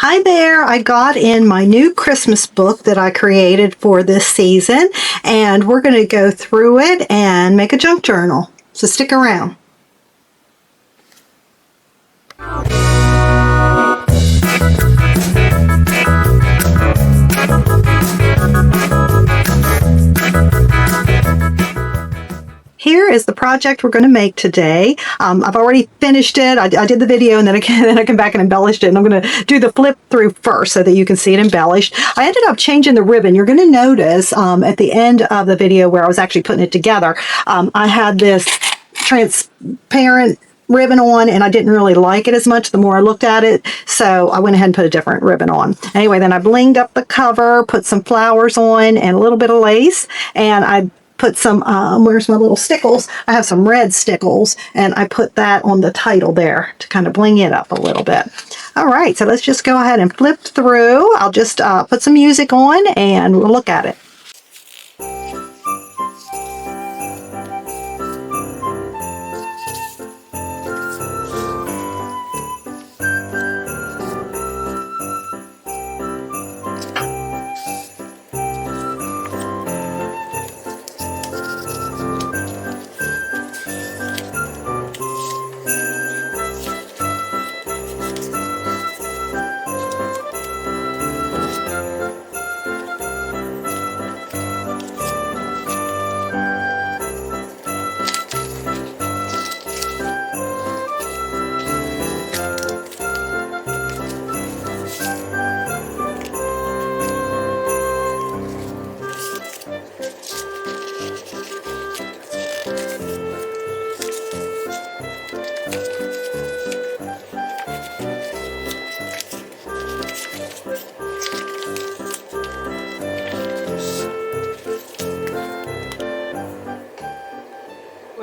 Hi there, I got in my new Christmas book that I created for this season, and we're going to go through it and make a junk journal. So stick around. Here is the project we're going to make today. I've already finished it. I did the video and then I came back and embellished it. And I'm going to do the flip through first so that you can see it embellished. I ended up changing the ribbon. You're going to notice at the end of the video where I was actually putting it together, I had this transparent ribbon on and I didn't really like it as much the more I looked at it, so I went ahead and put a different ribbon on. Anyway, then I blinged up the cover, put some flowers on and a little bit of lace, and I put some, where's my little stickles? I have some red stickles, and I put that on the title there to kind of bling it up a little bit. All right, so let's just go ahead and flip through. I'll just put some music on and we'll look at it.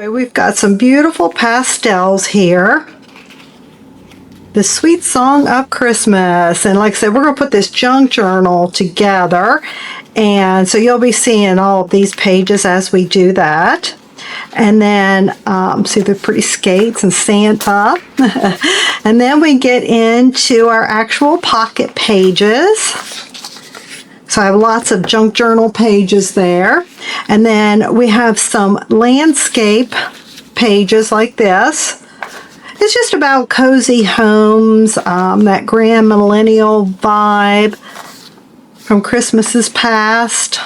We've got some beautiful pastels here. The Sweet Song of Christmas. And like I said, we're going to put this junk journal together. And so you'll be seeing all of these pages as we do that. And then see the pretty skates and Santa. And then we get into our actual pocket pages. So I have lots of junk journal pages there. And then we have some landscape pages like this. It's just about cozy homes, that Grandmillennial vibe from Christmases past.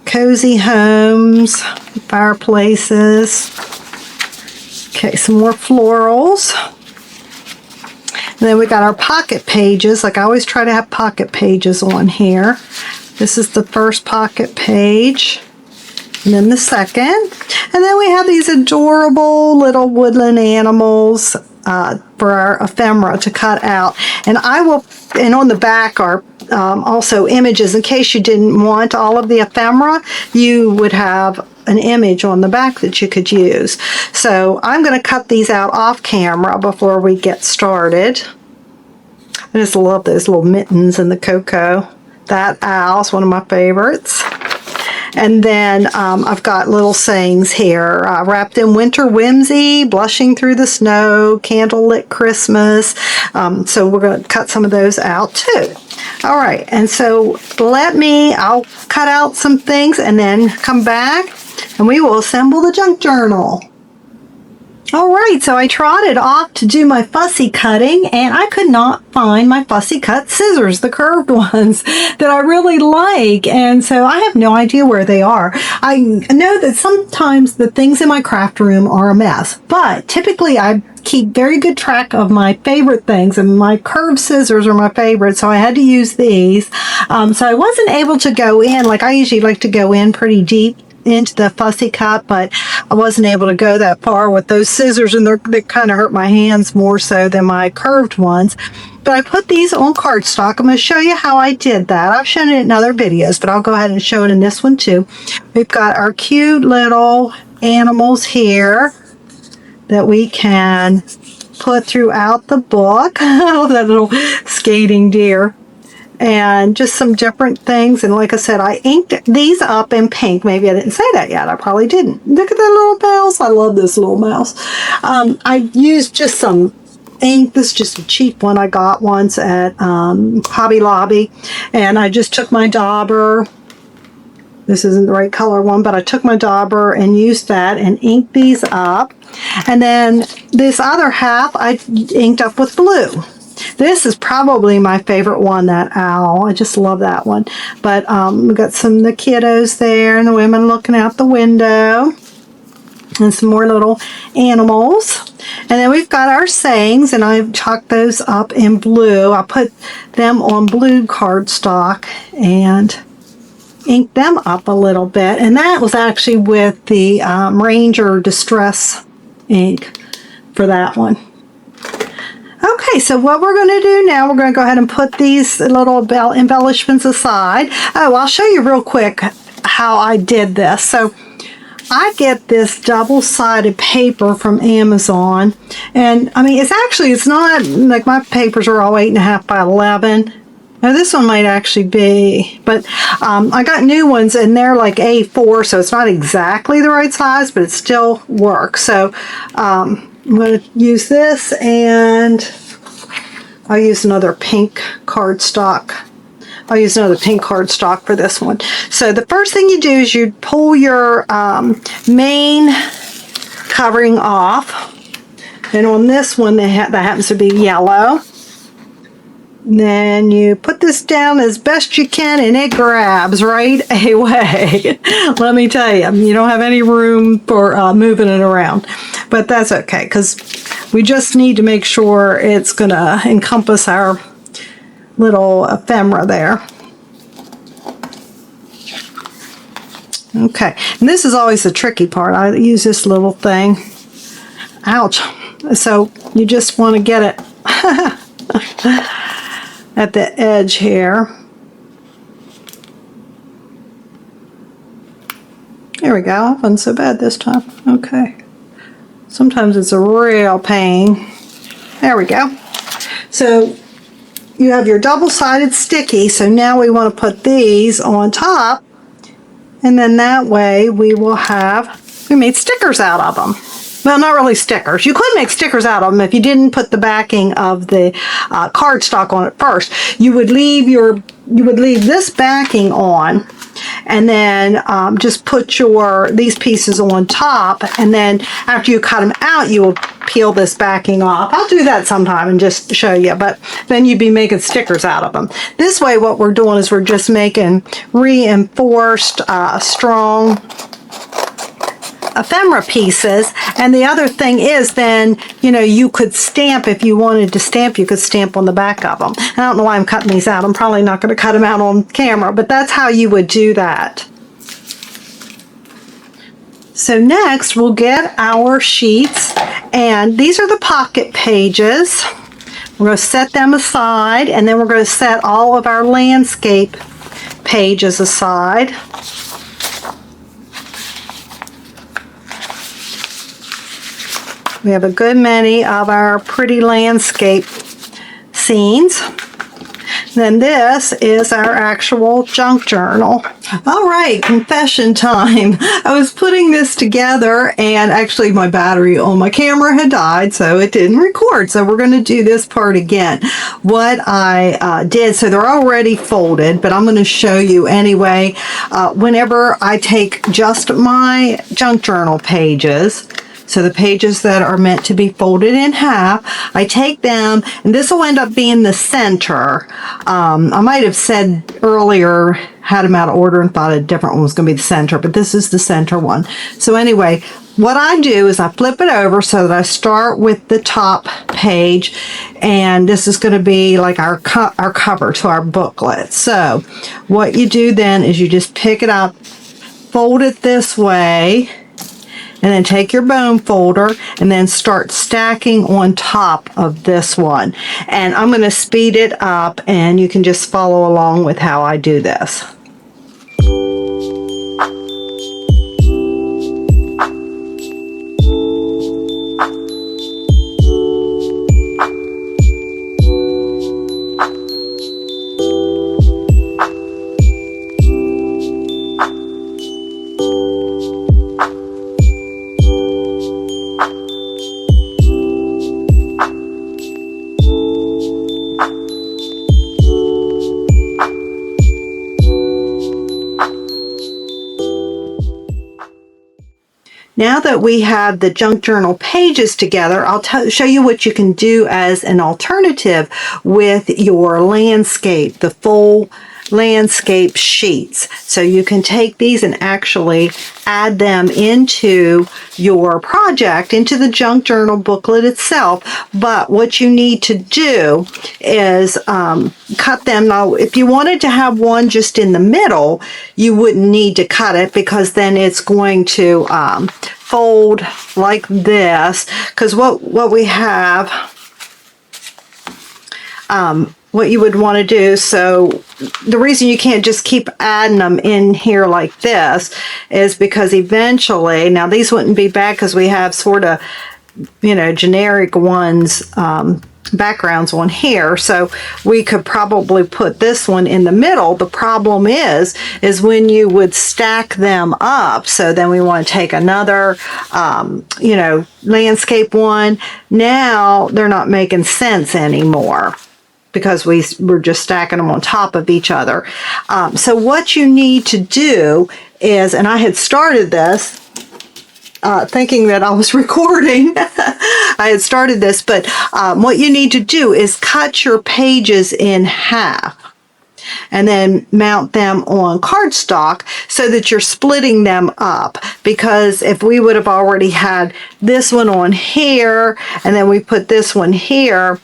Cozy homes, fireplaces. Okay, some more florals. And then we got our pocket pages. Like I always try to have pocket pages on here. This is the first pocket page. And then the second. And then we have these adorable little woodland animals for our ephemera to cut out. And and on the back are also images. In case you didn't want all of the ephemera, you would have an image on the back that you could use. So I'm going to cut these out off camera before we get started. I just love those little mittens and the cocoa. That owl's one of my favorites. And then I've got little sayings here. Wrapped in winter whimsy, blushing through the snow, candlelit Christmas. So we're going to cut some of those out too. All right, and so I'll cut out some things and then come back and we will assemble the junk journal. All right, so I trotted off to do my fussy cutting and I could not find my fussy cut scissors, the curved ones that I really like. And so I have no idea where they are. I know that sometimes the things in my craft room are a mess, but typically I keep very good track of my favorite things, and my curved scissors are my favorite, so I had to use these. So I wasn't able to go in, like I usually like to go in pretty deep into the fussy cut, but I wasn't able to go that far with those scissors, and they kind of hurt my hands more so than my curved ones. But I put these on cardstock. I'm going to show you how I did that. I've shown it in other videos, but I'll go ahead and show it in this one too. We've got our cute little animals here that we can put throughout the book. Oh, that little skating deer. And just some different things. And like I said, I inked these up in pink. Maybe I didn't say that yet. I probably didn't. Look at that little mouse. I love this little mouse. I used just some ink. This is just a cheap one I got once at Hobby Lobby. And I just took my dauber. This isn't the right color one, but I took my dauber and used that and inked these up. And then this other half I inked up with blue. This is probably my favorite one, that owl. I just love that one. But we got some of the kiddos there and the women looking out the window. And some more little animals. And then we've got our sayings, and I've chalked those up in blue. I put them on blue cardstock and inked them up a little bit. And that was actually with the Ranger Distress ink for that one. Okay, so what we're going to do now, we're going to go ahead and put these little embellishments aside. Oh, I'll show you real quick how I did this. So I get this double-sided paper from Amazon, and I mean, it's not like my papers are all 8.5 by 11. Now this one might actually be, but I got new ones and they're like A4, so it's not exactly the right size, but it still works. So I'm going to use this, and I'll use another pink cardstock. I'll use another pink cardstock for this one. So the first thing you do is you pull your main covering off. And on this one, that happens to be yellow. Then you put this down as best you can, and it grabs right away. Let me tell you, you don't have any room for moving it around. But that's okay, because we just need to make sure it's going to encompass our little ephemera there. Okay, and this is always the tricky part. I use this little thing. Ouch. So you just want to get it at the edge here. There we go. Wasn't so bad this time. Okay. Sometimes it's a real pain. There we go. So you have your double-sided sticky, so now we want to put these on top, and then that way we made stickers out of them. Well, not really stickers. You could make stickers out of them if you didn't put the backing of the cardstock on it first. You would leave this backing on, and then just put these pieces on top, and then after you cut them out, you will peel this backing off. I'll do that sometime and just show you, but then you'd be making stickers out of them. This way what we're doing is we're just making reinforced strong ephemera pieces. And the other thing is then, you could stamp, if you wanted to stamp, you could stamp on the back of them. I don't know why I'm cutting these out. I'm probably not going to cut them out on camera, but that's how you would do that. So next we'll get our sheets, and these are the pocket pages. We're going to set them aside, and then we're going to set all of our landscape pages aside. We have a good many of our pretty landscape scenes. Then this is our actual junk journal. All right, confession time. I was putting this together, and actually my battery on my camera had died, so it didn't record. So we're going to do this part again. What I did, so they're already folded, but I'm going to show you anyway. Whenever I take just my junk journal pages, so the pages that are meant to be folded in half, I take them, and this will end up being the center. I might have said earlier, had them out of order and thought a different one was going to be the center, but this is the center one. So anyway, what I do is I flip it over so that I start with the top page, and this is going to be like our cover to our booklet. So what you do then is you just pick it up, fold it this way, and then take your bone folder and then start stacking on top of this one. And I'm going to speed it up, and you can just follow along with how I do this. now that we have the junk journal pages together, I'll show you what you can do as an alternative with your landscape, the full landscape sheets. So you can take these and actually add them into your project, into the junk journal booklet itself. But what you need to do is cut them. Now, if you wanted to have one just in the middle, you wouldn't need to cut it, because then it's going to fold like this. Because what we have, what you would want to do, so the reason you can't just keep adding them in here like this is because eventually, now these wouldn't be bad because we have sort of, you know, generic ones, backgrounds on here, so we could probably put this one in the middle. The problem is when you would stack them up. So then we want to take another, you know, landscape one. Now they're not making sense anymore, because we're just stacking them on top of each other. So what you need to do is, and I had started this thinking that I was recording. I had started this, but what you need to do is cut your pages in half and then mount them on cardstock so that you're splitting them up. Because if we would have already had this one on here and then we put this one here,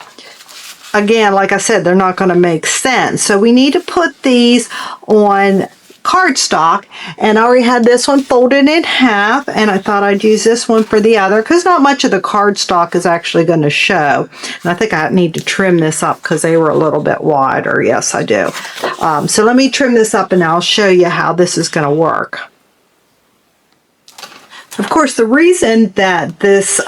again, like I said, they're not going to make sense. So we need to put these on cardstock, and I already had this one folded in half, and I thought I'd use this one for the other because not much of the cardstock is actually going to show. And I think I need to trim this up because they were a little bit wider. Yes, I do. So let me trim this up and I'll show you how this is going to work. Of course, the reason that this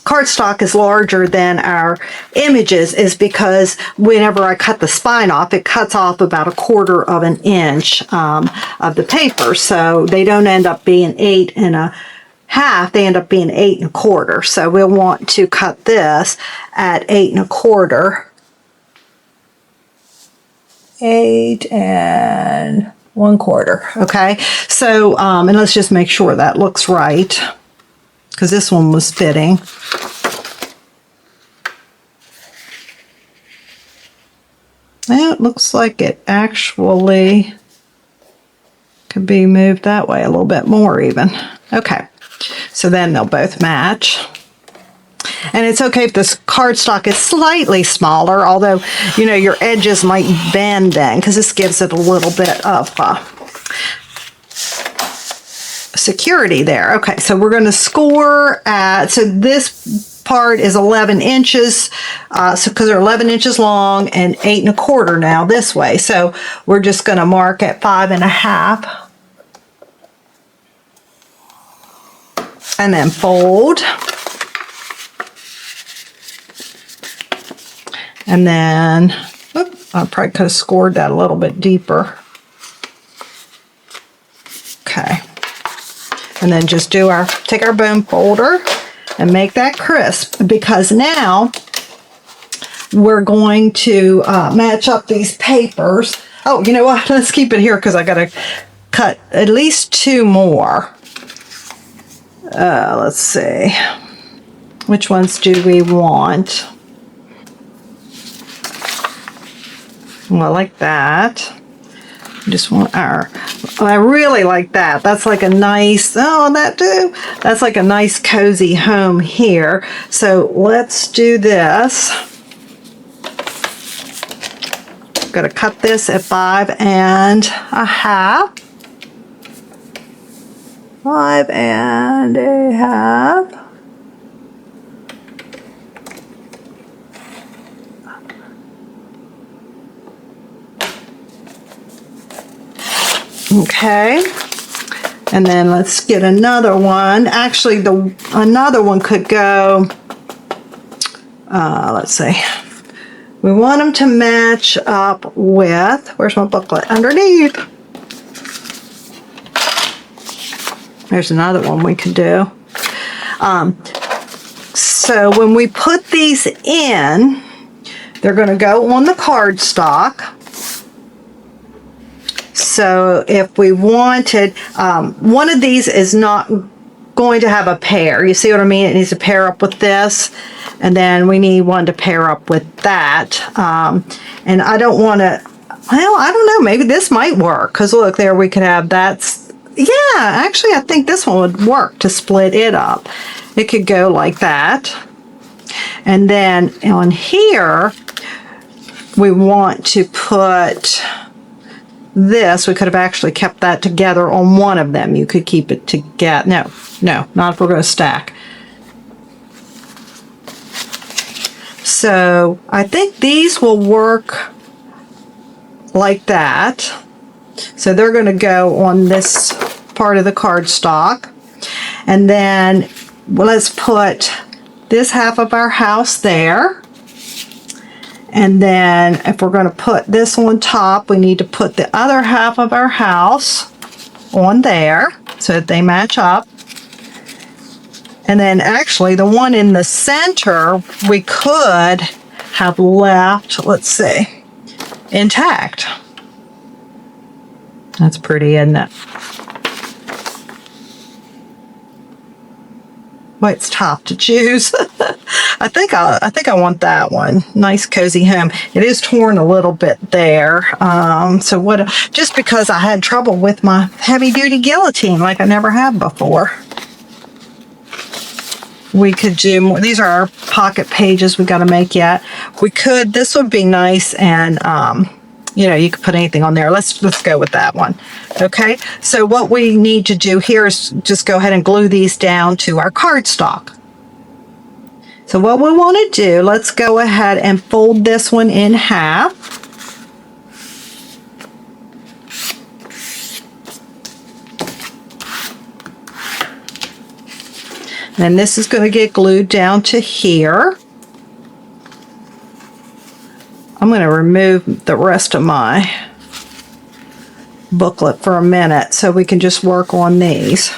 cardstock is larger than our images is because whenever I cut the spine off, it cuts off about 1/4 of an inch of the paper. So they don't end up being 8 1/2, they end up being 8 1/4. So we'll want to cut this at 8 1/4. 8 1/4. Okay. So, and let's just make sure that looks right, because this one was fitting. Well, it looks like it actually could be moved that way a little bit more even. Okay, so then they'll both match. And it's okay if this cardstock is slightly smaller, although, you know, your edges might bend then, because this gives it a little bit of security there. Okay, so we're going to score at, so this part is 11 inches, so because they're 11 inches long and 8 1/4 now this way. So we're just going to mark at 5 1/2 and then fold. And then, I probably could have scored that a little bit deeper. Okay. And then just do take our bone folder and make that crisp, because now we're going to match up these papers. Oh, you know what? Let's keep it here because I got to cut at least 2 more. Let's see. Which ones do we want? Well, like that. Just want I really like that. That's like a nice, that too. That's like a nice cozy home here. So let's do this. Got to cut this at 5 1/2. 5 1/2. Okay, and then let's get another one. Actually, another one could go, let's see. We want them to match up with, where's my booklet? Underneath. There's another one we could do. So when we put these in, they're going to go on the cardstock. So if we wanted, one of these is not going to have a pair. You see what I mean? It needs to pair up with this, and then we need one to pair up with that. And I don't want to, well, I don't know, maybe this might work, because look, there we could have that. Yeah, actually, I think this one would work to split it up. It could go like that. And then on here, we want to put this. We could have actually kept that together on one of them. You could keep it together. No, not if we're going to stack. So I think these will work like that. So they're going to go on this part of the cardstock. And then let's put this half of our house there. And then if we're going to put this on top, we need to put the other half of our house on there so that they match up. And then actually the one in the center we could have left, let's see, intact. That's pretty, isn't it? Well, it's tough to choose. I think I want that one. Nice cozy home. It is torn a little bit there. So what? Just because I had trouble with my heavy duty guillotine like I never have before. We could do more. These are our pocket pages we got to make yet. We could. This would be nice, and you know, you could put anything on there. Let's go with that one. Okay, so what we need to do here is just go ahead and glue these down to our cardstock. So what we want to do, let's go ahead and fold this one in half. And this is going to get glued down to here. I'm going to remove the rest of my booklet for a minute so we can just work on these.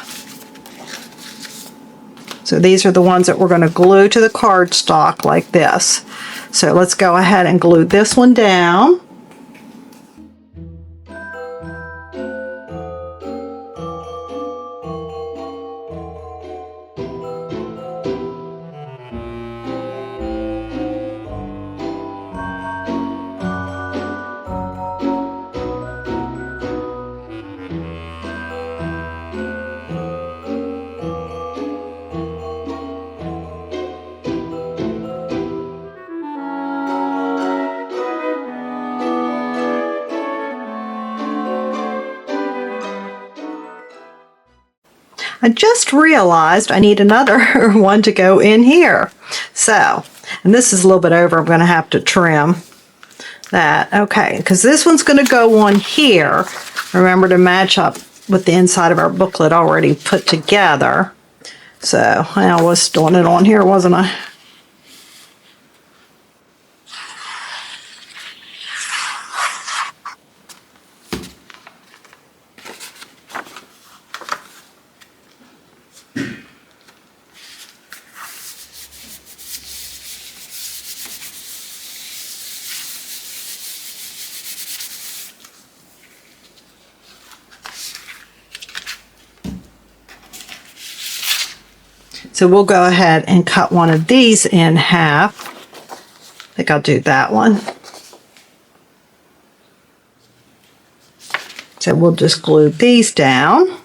So these are the ones that we're going to glue to the cardstock like this. So let's go ahead and glue this one down. I just realized I need another one to go in here. So, and this is a little bit over. I'm going to have to trim that. Okay, because this one's going to go on here. Remember to match up with the inside of our booklet already put together. So, I was doing it on here, wasn't I? So we'll go ahead and cut one of these in half. I think I'll do that one. So we'll just glue these down.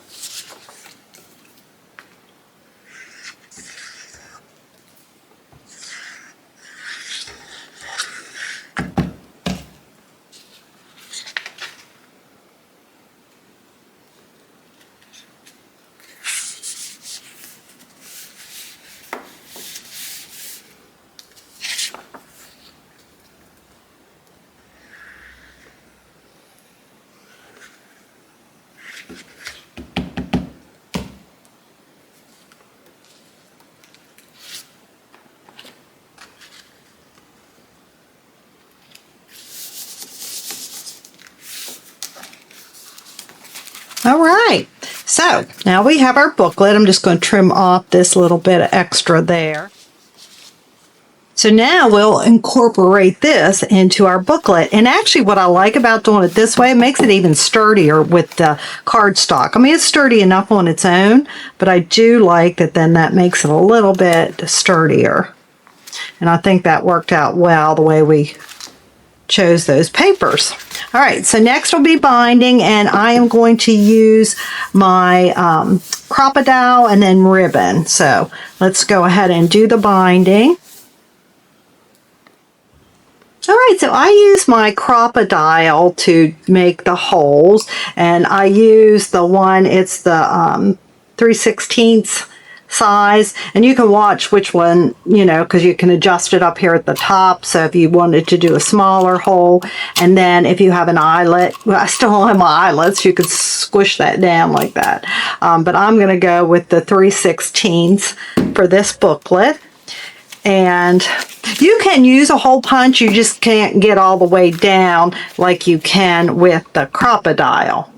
All right, so now we have our booklet. I'm just going to trim off this little bit of extra there. So now we'll incorporate this into our booklet. And actually what I like about doing it this way, it makes it even sturdier with the cardstock. I mean, it's sturdy enough on its own, but I do like that then that makes it a little bit sturdier. And I think that worked out well the way we chose those papers. All right, so next will be binding, and I am going to use my crocodile and then ribbon. So let's go ahead and do the binding. All right, so I use my crocodile to make the holes, and I use the one, it's the 3/16 size, and you can watch which one, you know, because you can adjust it up here at the top. So if you wanted to do a smaller hole, and then if you have an eyelet, well, I still don't have my eyelets, you could squish that down like that. But I'm going to go with the 3/16 for this booklet. And you can use a hole punch, you just can't get all the way down like you can with the crocodile.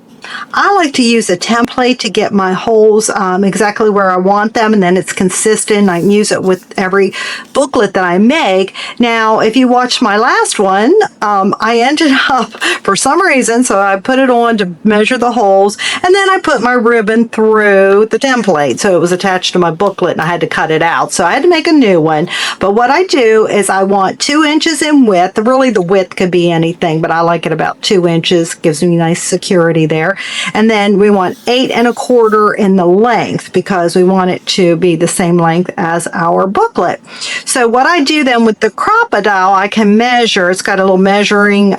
I like to use a template to get my holes exactly where I want them, and then it's consistent. I can use it with every booklet that I make. Now, if you watched my last one, I ended up, for some reason, so I put it on to measure the holes, and then I put my ribbon through the template. So it was attached to my booklet, and I had to cut it out. So I had to make a new one. But what I do is I want 2 inches in width. Really, the width could be anything, but I like it about 2 inches. Gives me nice security there. And then we want 8 1/4 in the length because we want it to be the same length as our booklet. So what I do then with the crocodile, I can measure. It's got a little measuring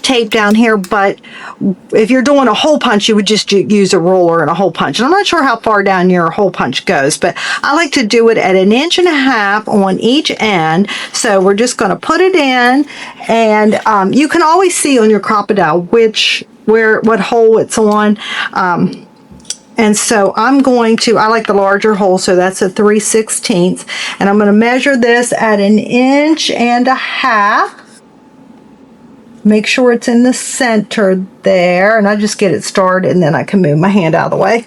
tape down here, but if you're doing a hole punch, you would just use a ruler and a hole punch. And I'm not sure how far down your hole punch goes, but I like to do it at 1.5 inches on each end. So we're just going to put it in, and you can always see on your crocodile what hole it's on. And so I'm going to, I like the larger hole, so that's a 3/16, and I'm going to measure this at 1.5 inches. Make sure it's in the center there, and I just get it started, and then I can move my hand out of the way.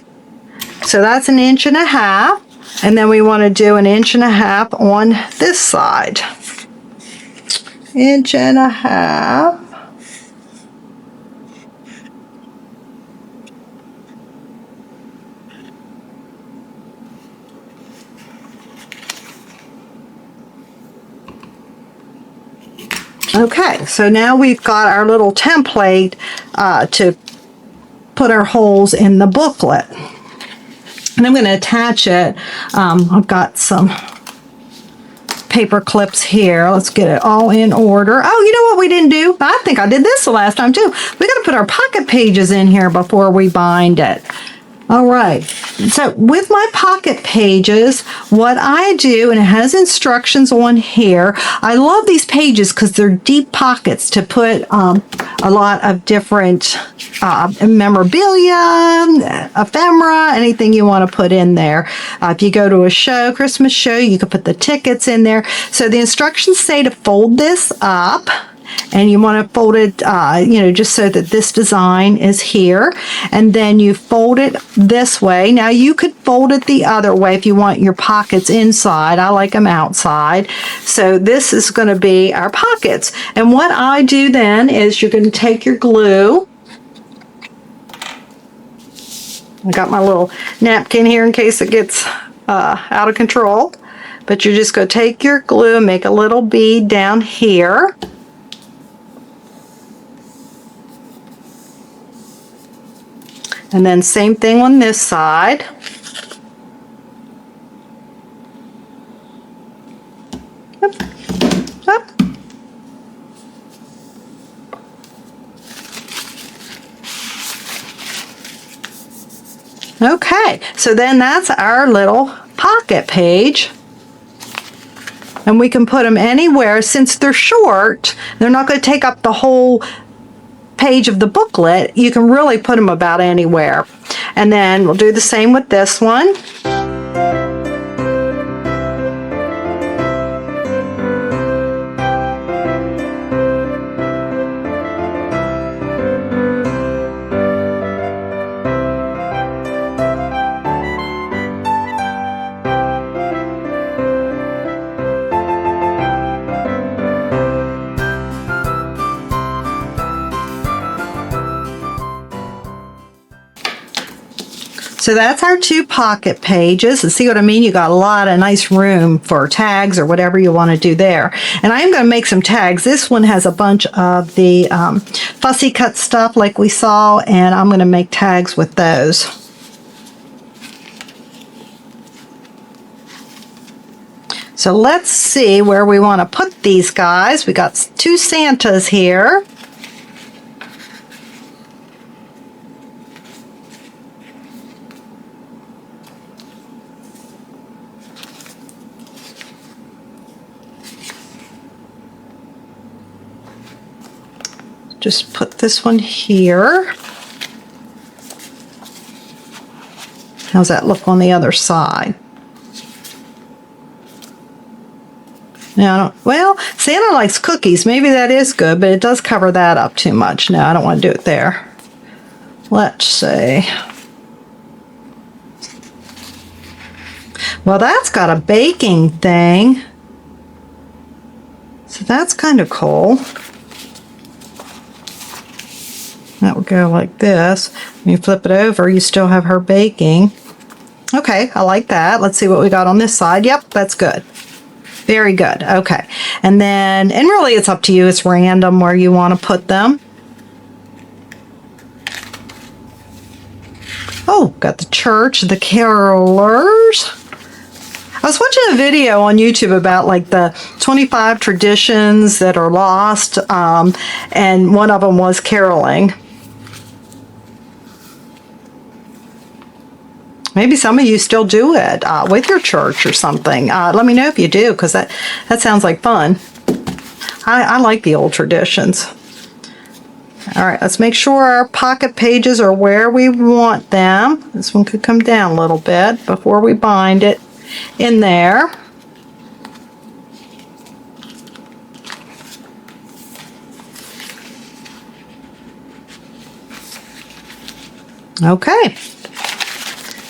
So that's 1.5 inches, and then we want to do 1.5 inches on this side. 1.5 inches. Okay, so now we've got our little template to put our holes in the booklet. And I'm going to attach it. I've got some paper clips here. Let's get it all in order. Oh, you know what we didn't do? I think I did this the last time too. We got to put our pocket pages in here before we bind it. All right, so with my pocket pages, what I do, and it has instructions on here, I love these pages because they're deep pockets to put a lot of different memorabilia, ephemera, anything you want to put in there. If you go to a show, Christmas show, you can put the tickets in there. So the instructions say to fold this up. And you want to fold it, just so that this design is here. And then you fold it this way. Now you could fold it the other way if you want your pockets inside. I like them outside. So this is going to be our pockets. And what I do then is you're going to take your glue. I got my little napkin here in case it gets out of control. But you're just going to take your glue and make a little bead down here. And then same thing on this side. Up, up. Okay, so then that's our little pocket page. And we can put them anywhere. Since they're short, they're not going to take up the whole page of the booklet. You can really put them about anywhere. And then we'll do the same with this one. So that's our 2 pocket pages. And see what I mean? You got a lot of nice room for tags or whatever you want to do there. And I am going to make some tags. This one has a bunch of the fussy cut stuff like we saw, and I'm going to make tags with those. So let's see where we want to put these guys. We got 2 Santas here. Just put this one here. How's that look on the other side? Now, well, Santa likes cookies. Maybe that is good, but it does cover that up too much. No, I don't want to do it there. Let's see. Well, that's got a baking thing. So that's kind of cool. That would go like this. When you flip it over, you still have her baking. Okay, I like that. Let's see what we got on this side. Yep, that's good. Very good. Okay. And then, and really it's up to you. It's random where you want to put them. Oh, got the church, the carolers. I was watching a video on YouTube about like the 25 traditions that are lost, and one of them was caroling. Maybe some of you still do it with your church or something. Let me know if you do, because that sounds like fun. I like the old traditions. All right, let's make sure our pocket pages are where we want them. This one could come down a little bit before we bind it in there. Okay.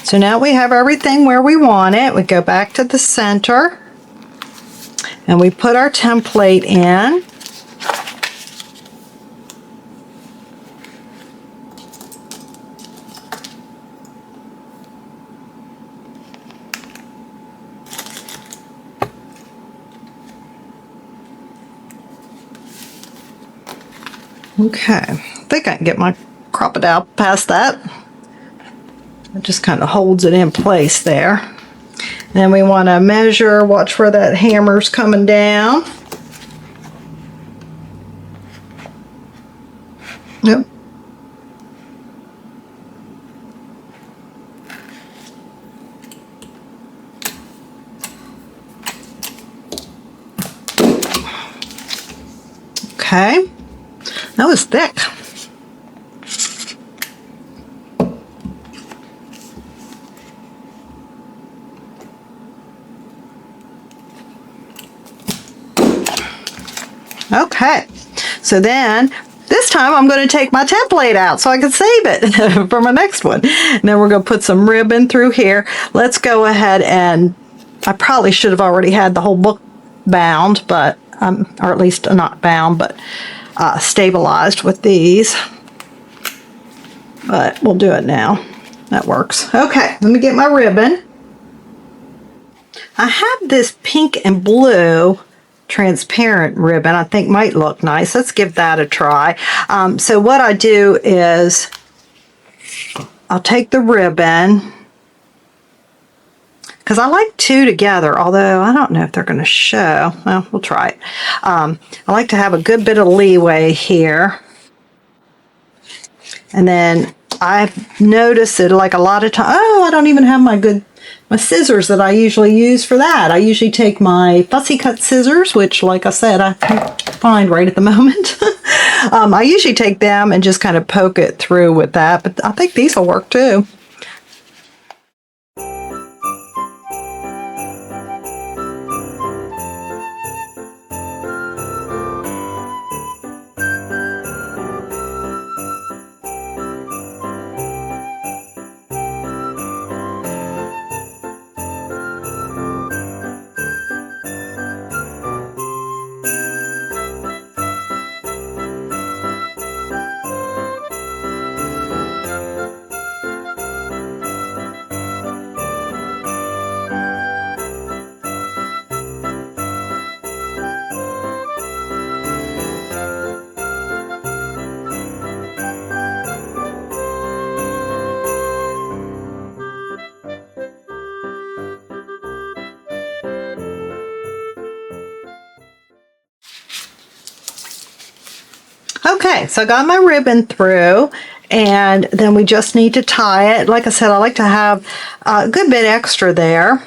So now we have everything where we want it. We go back to the center and we put our template in. Okay, I think I can get my crocodile past that. It just kind of holds it in place there. And then we want to measure, watch where that hammer's coming down. Yep. Okay, that was thick. Okay, so then this time I'm going to take my template out so I can save it for my next one. And then we're going to put some ribbon through here. Let's go ahead and, I probably should have already had the whole book bound, but or at least not bound, but stabilized with these. But we'll do it now. That works. Okay, let me get my ribbon. I have this pink and blue transparent ribbon I think might look nice. Let's give that a try. So what I do is I'll take the ribbon, because I like 2 together, although I don't know if they're going to show. Well, we'll try it. I like to have a good bit of leeway here. And then I've noticed that like a lot of times, oh, I don't even have my scissors that I usually use for that. I usually take my fussy cut scissors, which like I said, I can't find right at the moment. I usually take them and just kind of poke it through with that, but I think these will work too. Okay, so I got my ribbon through, and then we just need to tie it. Like I said, I like to have a good bit extra there.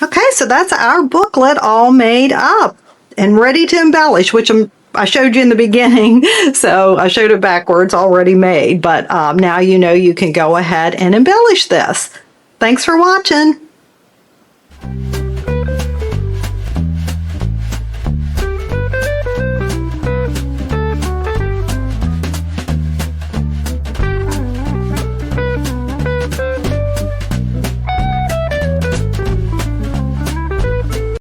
Okay, so that's our booklet all made up and ready to embellish, which I showed you in the beginning, so I showed it backwards, already made, but now you know you can go ahead and embellish this. Thanks for watching.